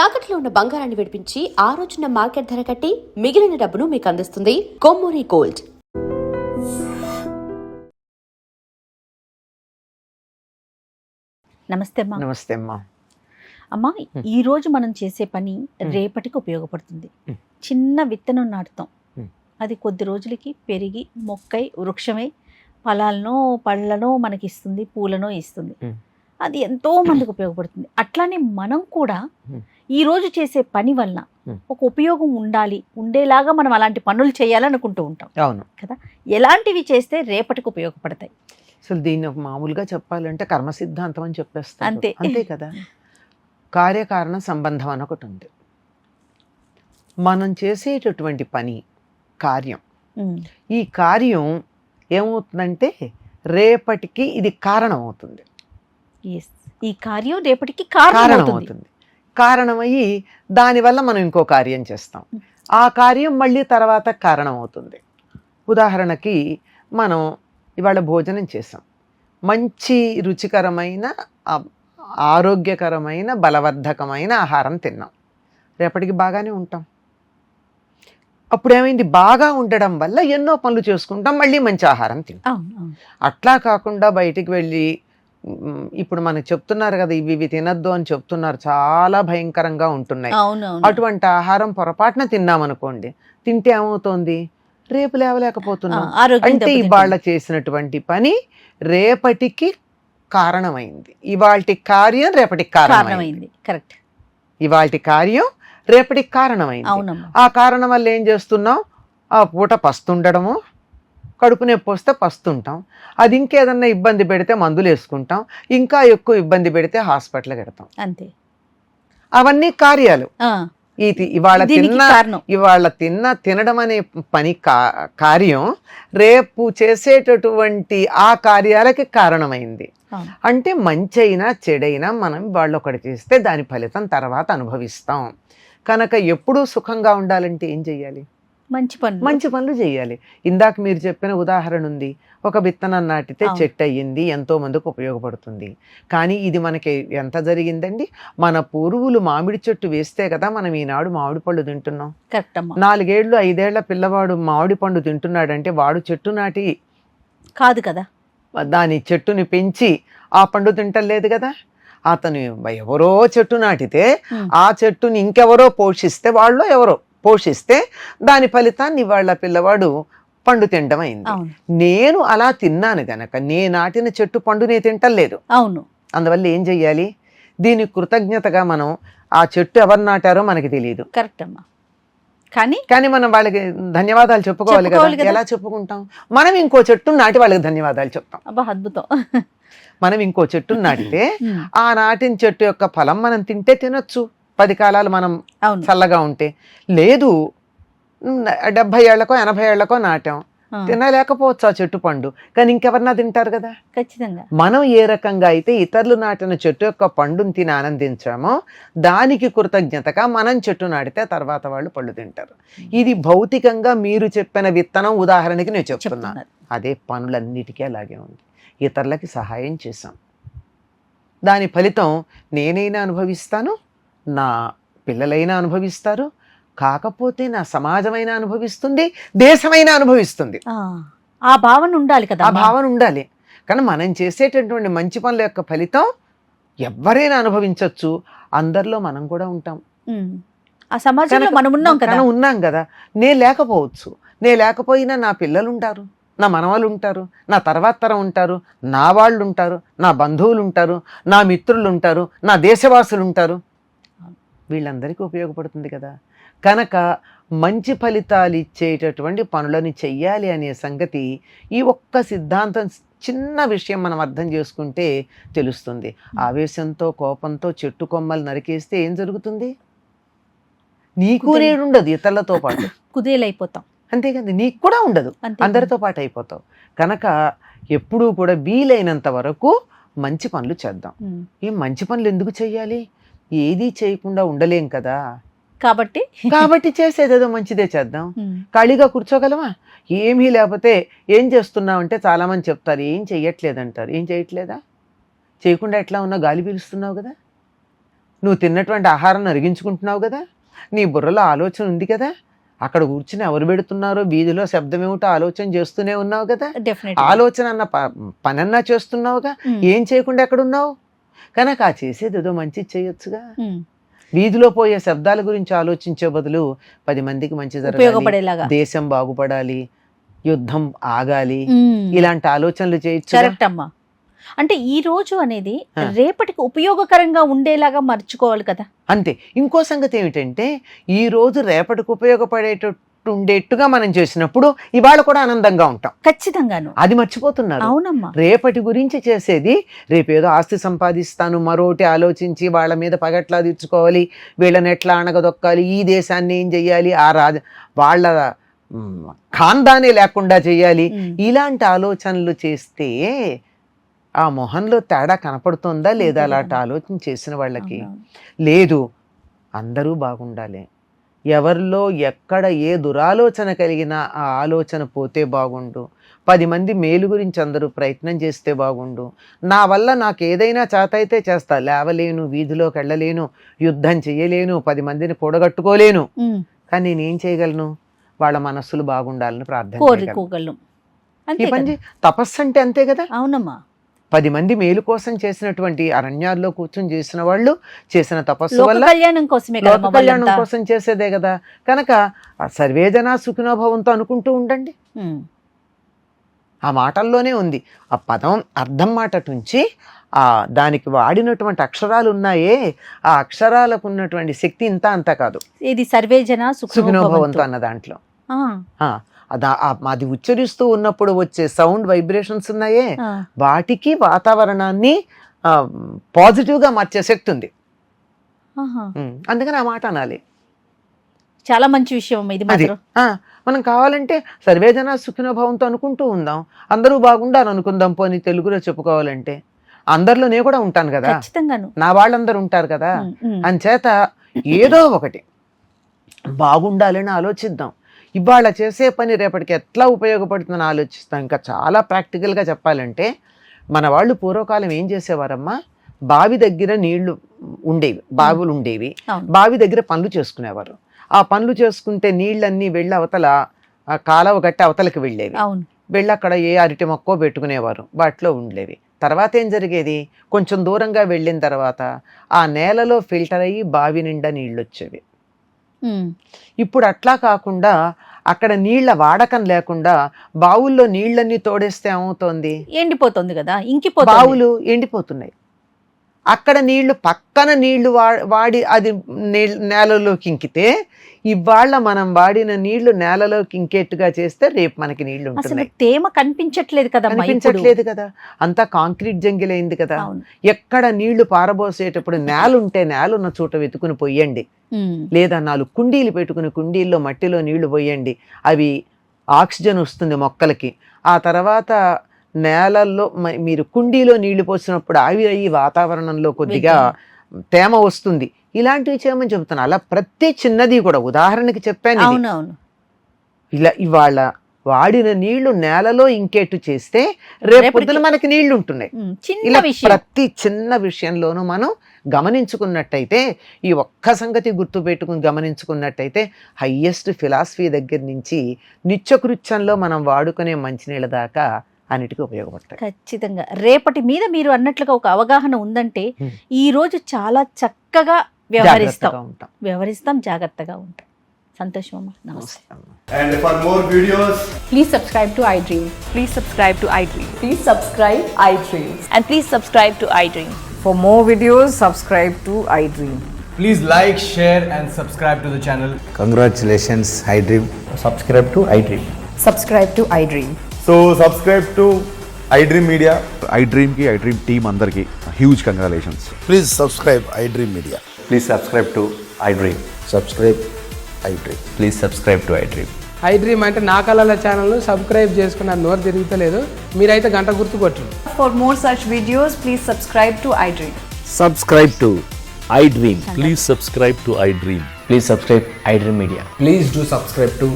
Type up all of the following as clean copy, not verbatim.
తాకట్లో ఉన్న బంగారాన్ని విడిపించి ఆ రోజున మార్కెట్ ధర కట్టి మిగిలిన డబ్బును మీకు అందిస్తుంది కొమ్మూరి గోల్డ్. నమస్తే అమ్మా. నమస్తే అమ్మా. అమ్మా, ఈరోజు మనం చేసే పని రేపటికి ఉపయోగపడుతుంది. చిన్న విత్తనం నాటుతాం, అది కొద్ది రోజులకి పెరిగి మొక్కై వృక్షమై ఫలాలనో పళ్ళనో మనకి ఇస్తుంది, పూలనో ఇస్తుంది. అది ఎంతో మందికి ఉపయోగపడుతుంది. అట్లానే మనం కూడా ఈ రోజు చేసే పని వలన ఒక ఉపయోగం ఉండేలాగా మనం అలాంటి పనులు చేయాలనుకుంటూ ఉంటాం. అవును కదా, ఎలాంటివి చేస్తే రేపటికి ఉపయోగపడతాయి? అసలు దీన్ని మామూలుగా చెప్పాలంటే కర్మ సిద్ధాంతం అని చెప్పేస్తాం. అంతే అంతే కదా. కార్యకారణ సంబంధం అని ఒకటి ఉంది. మనం చేసేటటువంటి పని కార్యం, ఈ కార్యం ఏమవుతుందంటే రేపటికి ఇది కారణం అవుతుంది. ఈ కార్యం రేపటికి కారణం అవుతుంది. కారణమయ్యి దానివల్ల మనం ఇంకో కార్యం చేస్తాం. ఆ కార్యం మళ్ళీ తర్వాత కారణం అవుతుంది. ఉదాహరణకి మనం ఇవాళ భోజనం చేసాం, మంచి రుచికరమైన ఆరోగ్యకరమైన బలవర్ధకమైన ఆహారం తిన్నాం, రేపటికి బాగానే ఉంటాం. అప్పుడు ఏమైంది, బాగా ఉండడం వల్ల ఎన్నో పనులు చేసుకుంటాం, మళ్ళీ మంచి ఆహారం తింటాం. అట్లా కాకుండా బయటికి వెళ్ళి ఇప్పుడు మనకు చెప్తున్నారు కదా, ఇవి తినద్దు అని చెప్తున్నారు, చాలా భయంకరంగా ఉంటున్నాయి. అటువంటి ఆహారం పొరపాటున తిన్నామనుకోండి, తింటే ఏమవుతోంది, రేపు లేవలేకపోతున్నాం. అంటే ఇవాళ చేసినటువంటి పని రేపటికి కారణమైంది. ఇవాళ కార్యం రేపటికి కారణమైంది. కరెక్ట్. ఇవాళ కార్యం రేపటికి కారణమైంది. ఆ కారణం వల్ల ఏం చేస్తున్నాం, ఆ పూట పస్తుండడము, కడుపు నొప్పి వస్తే పస్తుంటాం, అది ఇంకేదన్నా ఇబ్బంది పెడితే మందులు వేసుకుంటాం, ఇంకా ఎక్కువ ఇబ్బంది పెడితే హాస్పిటల్కి వెడతాం. అంతే. అవన్నీ కార్యాలు. ఇవాళ తినడం అనే పని కార్యం రేపు చేసేటటువంటి ఆ కార్యాలకి కారణమైంది. అంటే మంచైనా చెడైనా మనం వాళ్ళు ఒకటి చేస్తే దాని ఫలితం తర్వాత అనుభవిస్తాం. కనుక ఎప్పుడూ సుఖంగా ఉండాలంటే ఏం చెయ్యాలి, మంచి పనులు చేయాలి. ఇందాక మీరు చెప్పిన ఉదాహరణ ఉంది, ఒక విత్తనం నాటితే చెట్టు అయ్యింది, ఎంతో మందికి ఉపయోగపడుతుంది. కానీ ఇది మనకి ఎంత జరిగిందండి, మన పూర్వులు మామిడి చెట్టు వేస్తే కదా మనం ఈనాడు మామిడి పళ్ళు తింటున్నాం. 4 ఏళ్ళు 5 ఏళ్ల పిల్లవాడు మామిడి పండు తింటున్నాడంటే వాడు చెట్టు నాటి కాదు కదా, దాని చెట్టుని పెంచి ఆ పండు తింటలేదు కదా. అతను ఎవరో చెట్టు నాటితే ఆ చెట్టుని ఇంకెవరో పోషిస్తే, వాళ్ళు ఎవరో పోషిస్తే దాని ఫలితాన్ని వాళ్ళ పిల్లవాడు పండు తినడం అయింది. నేను అలా తిన్నాను గనక నే నాటిన చెట్టు పండు నేను తింటలేదు. అవును. అందువల్ల ఏం చెయ్యాలి, దీనికి కృతజ్ఞతగా మనం ఆ చెట్టు ఎవరు నాటారో మనకి తెలియదు. కరెక్ట్ అమ్మా. కానీ మనం వాళ్ళకి ధన్యవాదాలు చెప్పుకోవాలి కదా. ఎలా చెప్పుకుంటాం, మనం ఇంకో చెట్టు నాటి వాళ్ళకి ధన్యవాదాలు చెప్తాం. అబ్బా, అద్భుతం. మనం ఇంకో చెట్టు నాటితే ఆ నాటిన చెట్టు యొక్క ఫలం మనం తింటే తినొచ్చు, 10 కాలాలు మనం చల్లగా ఉంటే. లేదు 70 ఏళ్లకో 80 ఏళ్లకో నాటాం, తినలేకపోవచ్చు ఆ చెట్టు పండు, కానీ ఇంకెవరన్నా తింటారు కదా. ఖచ్చితంగా. మనం ఏ రకంగా అయితే ఇతరులు నాటిన చెట్టు యొక్క పండుని తిని ఆనందించామో దానికి కృతజ్ఞతగా మనం చెట్టు నాటితే తర్వాత వాళ్ళు పళ్ళు తింటారు. ఇది భౌతికంగా మీరు చెప్పిన విత్తనం ఉదాహరణకి నేను చెప్తున్నాను. అదే పనులన్నిటికీ అలాగే ఉంది. ఇతరులకి సహాయం చేశాం, దాని ఫలితం నేనైనా అనుభవిస్తాను, నా పిల్లలైనా అనుభవిస్తారు, కాకపోతే నా సమాజమైనా అనుభవిస్తుంది, దేశమైనా అనుభవిస్తుంది. ఆ భావన ఉండాలి కదా. ఆ భావన ఉండాలి. కానీ మనం చేసేటటువంటి మంచి పనుల యొక్క ఫలితం ఎవరైనా అనుభవించవచ్చు, అందరిలో మనం కూడా ఉంటాం. ఆ సమాజంలో మనం ఉన్నాం కదా. నేను లేకపోయినా నా పిల్లలు ఉంటారు, నా మనవాళ్ళు ఉంటారు, నా తర్వాత తరం ఉంటారు, నా వాళ్ళు ఉంటారు, నా బంధువులు ఉంటారు, నా మిత్రులు ఉంటారు, నా దేశవాసులు ఉంటారు, వీళ్ళందరికీ ఉపయోగపడుతుంది కదా. కనుక మంచి ఫలితాలు ఇచ్చేటటువంటి పనులని చెయ్యాలి అనే సంగతి ఈ ఒక్క సిద్ధాంతం, చిన్న విషయం మనం అర్థం చేసుకుంటే తెలుస్తుంది. ఆవేశంతో కోపంతో చెట్టు కొమ్మలు నరికేస్తే ఏం జరుగుతుంది, నీకు నేడు ఉండదు, ఇతరులతో పాటు కుదేలైపోతాం. అంతే కదా, నీకు కూడా ఉండదు, అందరితో పాటు అయిపోతావు. కనుక ఎప్పుడూ కూడా వీలైనంత వరకు మంచి పనులు చేద్దాం. ఈ మంచి పనులు ఎందుకు చెయ్యాలి, ఏదీ చేయకుండా ఉండలేం కదా. కాబట్టి చేసేదేదో మంచిదే చేద్దాం. ఖాళీగా కూర్చోగలమా, ఏమీ లేకపోతే ఏం చేస్తున్నావంటే చాలా మంది చెప్తారు ఏం చెయ్యట్లేదంటారు. ఏం చేయట్లేదా, చేయకుండా ఎట్లా ఉన్నా గాలి పీలుస్తున్నావు కదా. నువ్వు తిన్నటువంటి ఆహారాన్ని అరిగించుకుంటున్నావు కదా, నీ బుర్రలో ఆలోచన ఉంది కదా, అక్కడ కూర్చుని ఎవరు పెడుతున్నారో వీధిలో శబ్దం ఏమిటో ఆలోచన చేస్తూనే ఉన్నావు కదా, ఆలోచన అన్న పనన్నా చేస్తున్నావుగా, ఏం చేయకుండా ఎక్కడ ఉన్నావు? కనుక ఆ చేసేది ఏదో మంచి చేయొచ్చుగా. వీధిలో పోయే శబ్దాల గురించి ఆలోచించే బదులు 10 మందికి మంచి జరగాలి, దేశం బాగుపడాలి, యుద్ధం ఆగాలి, ఇలాంటి ఆలోచనలు చేయొచ్చు. కరెక్ట్ అమ్మా. అంటే ఈ రోజు అనేది రేపటికి ఉపయోగకరంగా ఉండేలాగా మర్చుకోవాలి కదా. అంతే. ఇంకో సంగతి ఏమిటంటే, ఈ రోజు రేపటికి ఉపయోగపడేటట్టు ఉండేట్టుగా మనం చేసినప్పుడు ఇవాళ కూడా ఆనందంగా ఉంటాం. ఖచ్చితంగాను. అది మర్చిపోతున్నారు. అవునమ్మా. రేపటి గురించి చేసేది, రేపేదో ఆస్తి సంపాదిస్తాను, మరోటి ఆలోచించి వాళ్ళ మీద పగట్లా తీర్చుకోవాలి, వీళ్ళని ఎట్లా అణగదొక్కాలి, ఈ దేశాన్ని ఏం చెయ్యాలి, ఆ వాళ్ళ ఖాందానే లేకుండా చెయ్యాలి, ఇలాంటి ఆలోచనలు చేస్తే ఆ మొహంలో తేడా కనపడుతుందా లేదా? అలాంటి ఆలోచన చేసిన వాళ్ళకి లేదు. అందరూ బాగుండాలి. ఎవరిలో ఎక్కడ ఏ దురాలోచన కలిగినా ఆ ఆలోచన పోతే బాగుండు. 10 మంది మేలు గురించి అందరూ ప్రయత్నం చేస్తే బాగుండు. నా వల్ల నాకు ఏదైనా చేత అయితే చేస్తా, లేవలేను, వీధిలోకి వెళ్ళలేను, యుద్ధం చెయ్యలేను, 10 మందిని కూడగట్టుకోలేను, కానీ నేనేం చేయగలను? వాళ్ళ మనస్సులు బాగుండాలని ప్రార్థన కోరుకోగలను. ఈ పని తపస్సు అంటే అంతే కదా. అవునమ్మా. 10 మంది మేలు కోసం చేసినటువంటి అరణ్యాల్లో కూర్చొని చేసిన వాళ్ళు చేసిన తపస్సు వల్ల కళ్యాణం కోసమే, లోక కళ్యాణం కోసం చేసేదే కదా. కనుక సర్వేజన సుఖినోభవంతో అనుకుంటూ ఉండండి. ఆ మాటల్లోనే ఉంది. ఆ పదం అర్థం మాట నుంచి దానికి వాడినటువంటి అక్షరాలు ఉన్నాయే, ఆ అక్షరాలకు ఉన్నటువంటి శక్తి ఇంత అంతా కాదు. ఇది సర్వేజన సుఖినోభవంతో అన్న దాంట్లో అది ఉచ్చరిస్తూ ఉన్నప్పుడు వచ్చే సౌండ్ వైబ్రేషన్స్ ఉన్నాయే, వాటికి వాతావరణాన్ని పాజిటివ్ గా మార్చే శక్తి ఉంది. అందుకని ఆ మాట అనాలి. చాలా మంచి విషయం ఇది. మనం కావాలంటే సర్వేజన సుఖినోభవంతో అనుకుంటూ ఉందాం, అందరూ బాగుండాలని అనుకుందాం. పోనీ తెలుగులో చెప్పుకోవాలంటే అందరిలో నేను కూడా ఉంటాను కదా, నా వాళ్ళందరూ ఉంటారు కదా, అంచేత ఏదో ఒకటి బాగుండాలని ఆలోచిద్దాం. ఇవాళ చేసే పని రేపటికి ఎట్లా ఉపయోగపడుతుందని ఆలోచిస్తాం. ఇంకా చాలా ప్రాక్టికల్గా చెప్పాలంటే, మన వాళ్ళు పూర్వకాలం ఏం చేసేవారమ్మా, బావి దగ్గర నీళ్లు ఉండేవి, బావులు ఉండేవి, బావి దగ్గర పనులు చేసుకునేవారు. ఆ పనులు చేసుకుంటే నీళ్ళన్నీ వెళ్ళి అవతల కాలువ గట్టి అవతలకి వెళ్ళేవి. వెళ్ళి అక్కడ ఏ అరటి మొక్కో పెట్టుకునేవారు, వాటిలో ఉండేవి. తర్వాత ఏం జరిగేది, కొంచెం దూరంగా వెళ్ళిన తర్వాత ఆ నేలలో ఫిల్టర్ అయ్యి బావి నిండా నీళ్ళు వచ్చేవి. ఇప్పుడు అట్లా కాకుండా అక్కడ నీళ్ల వాడకం లేకుండా బావుల్లో నీళ్ళన్నీ తోడేస్తే ఏమవుతోంది, ఎండిపోతుంది కదా, ఇంకిపోతుంది, బావులు ఎండిపోతున్నాయి. అక్కడ నీళ్లు పక్కన నీళ్లు వాడి అది నేలలోకి ఇంకితే, ఇవాళ మనం వాడిన నీళ్లు నేలలోకి ఇంకేట్టుగా చేస్తే రేపు మనకి నీళ్లు ఉంటున్నాయి. తేమ కనిపించట్లేదు కదా, కనిపించట్లేదు కదా, అంతా కాంక్రీట్ జంగిలైంది కదా. ఎక్కడ నీళ్లు పారబోసేటప్పుడు నేల ఉంటే నేల ఉన్న చోట వెతుకుని పోయండి, లేదా 4 కుండీలు పెట్టుకుని కుండీల్లో మట్టిలో నీళ్లు పోయండి, అవి ఆక్సిజన్ వస్తుంది మొక్కలకి. ఆ తర్వాత నేలల్లో మీరు కుండీలో నీళ్లు పోసినప్పుడు అవి అయ్యి వాతావరణంలో కొద్దిగా తేమ వస్తుంది. ఇలాంటివి చేయమని చెబుతాను. అలా ప్రతి చిన్నది కూడా ఉదాహరణకి చెప్పాను. ఇలా ఇవాళ వాడిన నీళ్లు నేలలో ఇంకేట్టు చేస్తే రేపు పొద్దున మనకి నీళ్లు ఉంటున్నాయి. ఇలా ప్రతి చిన్న విషయంలోనూ మనం గమనించుకున్నట్టయితే, ఈ ఒక్క సంగతి గుర్తు పెట్టుకుని గమనించుకున్నట్టయితే, హయ్యెస్ట్ ఫిలాసఫీ దగ్గర నుంచి నిత్యకృత్యంలో మనం వాడుకునే మంచినీళ్ళ దాకా అన్నిటికీ ఉపయోగపడతాయి. ఖచ్చితంగా. రేపటి మీద మీరు అన్నట్లుగా ఒక అవగాహన ఉందంటే ఈ రోజు చాలా చక్కగా వ్యవహరిస్తాం, జాగ్రత్తగా ఉంటాం. సంతోషం అమ్మా, నమస్తే. And for more videos, please subscribe to iDream. Please subscribe to iDream. Please subscribe iDream. And please subscribe to iDream. For more videos, subscribe to iDream. please like, share and subscribe to the channel. Congratulations, iDream. Subscribe to iDream. Subscribe to iDream. So subscribe to iDream Media. iDream team andarki huge congratulations. Please subscribe iDream Media. Please subscribe to iDream. Subscribe iDream. Please subscribe to iDream. iDream అంటే నా కళల ఛానల్ను subscribe చేసుకున్న నోరు తిరుగుతలేదు, మీరైతే గంట గుర్తు కొట్టండి. For more such videos, please subscribe to iDream. Subscribe to iDream. Please subscribe to iDream. Please subscribe iDream Media. Please do subscribe to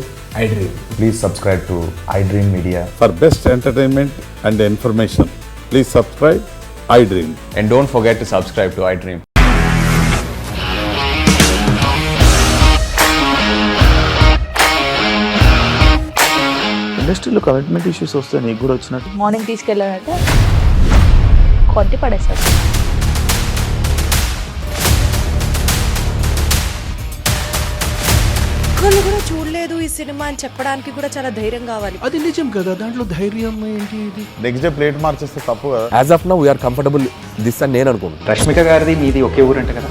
iDream. Please subscribe to iDream Media. For best entertainment and information, please subscribe iDream. And don't forget to subscribe to iDream. ఇండస్ట్రీలో commitment issues వస్తే నీకు కూడా వచ్చినట్టు. Morning తీసుకెళ్ళాలంటే కొద్ది పడేస్తారు. ఒక్కళ్ళు కూడా చూడలేదు ఈ సినిమా అని చెప్పడానికి కూడా చాలా ధైర్యం కావాలి. అది నిజం కదా, దాంట్లో ధైర్యం ఏంటి? ఇది నెక్స్ట్ డే ప్లేట్ మార్చేస్తే తప్పు కదా. As of now we are comfortable this అని నేను అనుకుంటున్నాను. రష్మిక గారిది మీది ఒకే ఊరు అంట కదా.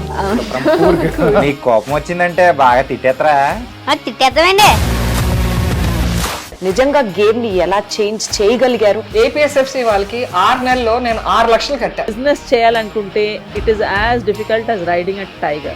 నీకు కోపం వచ్చిందంటే బాగా తిట్టేత్తరా? తిట్టేద్దామండి. నిజంగా గేమ్ ని ఎలా చేంజ్ చేయగలిగారు? ఏపీఎస్ఎఫ్సి వాళ్ళకి 6 నెలల్లో నేను 6 లక్షలు కట్టా. బిజినెస్ చేయాలనుకుంటే it is as difficult as riding a tiger.